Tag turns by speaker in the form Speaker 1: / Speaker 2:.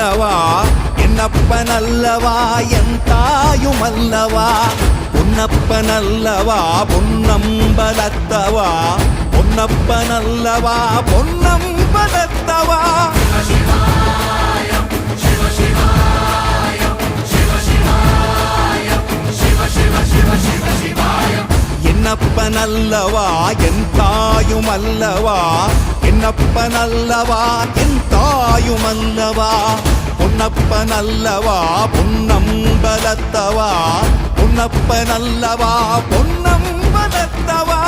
Speaker 1: அல்லவா என்னப்பன் அல்லவா என் தாயும் அல்லவா பொன்னப்பன் அல்லவா பொன்னம்பலத்தவா பொன்னப்பன் அல்லவா பொன்னம்பலத்தவா என்னப்பன் அல்லவா என் தாயும் அல்லவா என்னப்பன் அல்லவா என் தாயும் அல்லவா பொன்னப்பன் அல்லவா பொன்னம்பலத்தவா பொன்னப்பன் அல்லவா பொன்னம்பலத்தவா